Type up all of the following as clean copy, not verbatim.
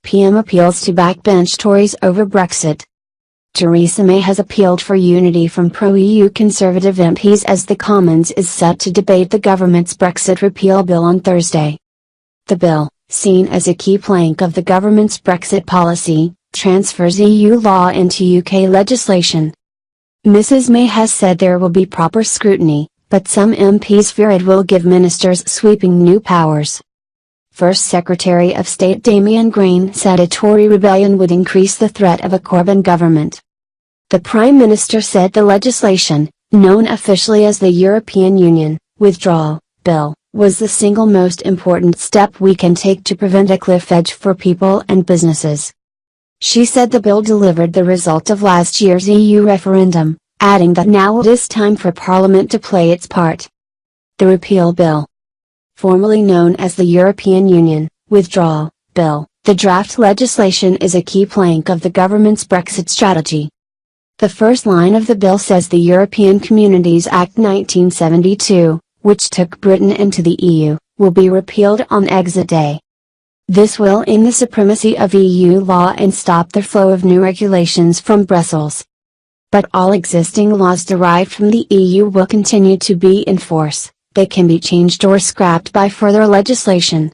PM appeals to backbench Tories over Brexit. Theresa May has appealed for unity from pro-EU Conservative MPs as the Commons is set to debate the government's Brexit repeal bill on Thursday. The bill, seen as a key plank of the government's Brexit policy, transfers EU law into UK legislation. Mrs May has said there will be proper scrutiny, but some MPs fear it will give ministers sweeping new powers. First Secretary of State Damian Green said a Tory rebellion would increase the threat of a Corbyn government. The Prime Minister said the legislation, known officially as the European Union Withdrawal Bill, was the single most important step we can take to prevent a cliff edge for people and businesses. She said the bill delivered the result of last year's EU referendum, adding that now it is time for Parliament to play its part. The repeal bill, formerly known as the European Union Withdrawal Bill, the draft legislation is a key plank of the government's Brexit strategy. The first line of the bill says the European Communities Act 1972, which took Britain into the EU, will be repealed on exit day. This will end the supremacy of EU law and stop the flow of new regulations from Brussels. But all existing laws derived from the EU will continue to be in force. They can be changed or scrapped by further legislation.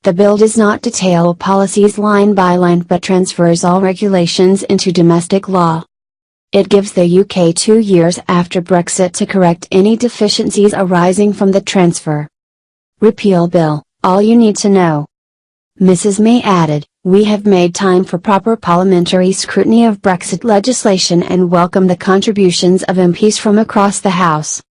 The bill does not detail policies line by line but transfers all regulations into domestic law. It gives the UK 2 years after Brexit to correct any deficiencies arising from the transfer. Repeal bill, all you need to know. Mrs May added, "We have made time for proper parliamentary scrutiny of Brexit legislation and welcome the contributions of MPs from across the House."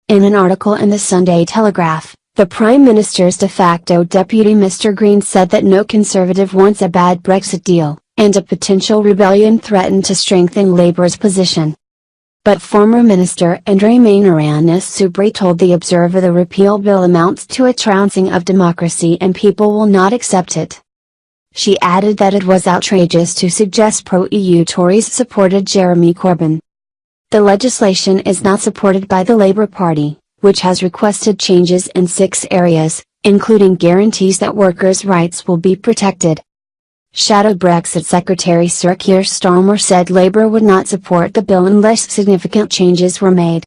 In an article in the Sunday Telegraph, the Prime Minister's de facto deputy Mr Green said that no Conservative wants a bad Brexit deal, and a potential rebellion threatened to strengthen Labour's position. But former Minister Remainianis-Subri told The Observer the repeal bill amounts to a trouncing of democracy and people will not accept it. She added that it was outrageous to suggest pro-EU Tories supported Jeremy Corbyn. The legislation is not supported by the Labour Party, which has requested changes in 6 areas, including guarantees that workers' rights will be protected. Shadow Brexit Secretary Sir Keir Starmer said Labour would not support the bill unless significant changes were made.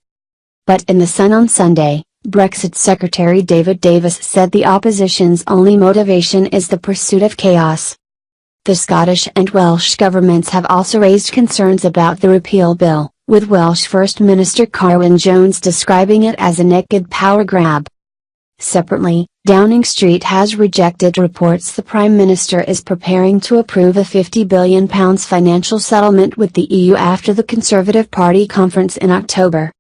But in The Sun on Sunday, Brexit Secretary David Davis said the opposition's only motivation is the pursuit of chaos. The Scottish and Welsh governments have also raised concerns about the repeal bill, with Welsh First Minister Carwyn Jones describing it as a naked power grab. Separately, Downing Street has rejected reports the Prime Minister is preparing to approve a £50 billion financial settlement with the EU after the Conservative Party conference in October.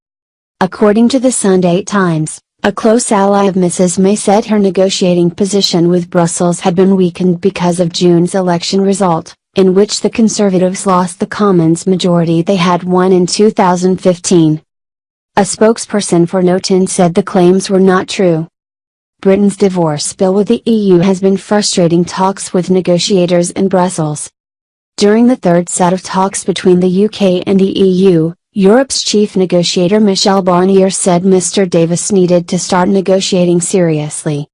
According to the Sunday Times, a close ally of Mrs May said her negotiating position with Brussels had been weakened because of June's election result, in which the Conservatives lost the Commons majority they had won in 2015. A spokesperson for No 10 said the claims were not true. Britain's divorce bill with the EU has been frustrating talks with negotiators in Brussels. During the third set of talks between the UK and the EU, Europe's chief negotiator Michel Barnier said Mr Davis needed to start negotiating seriously.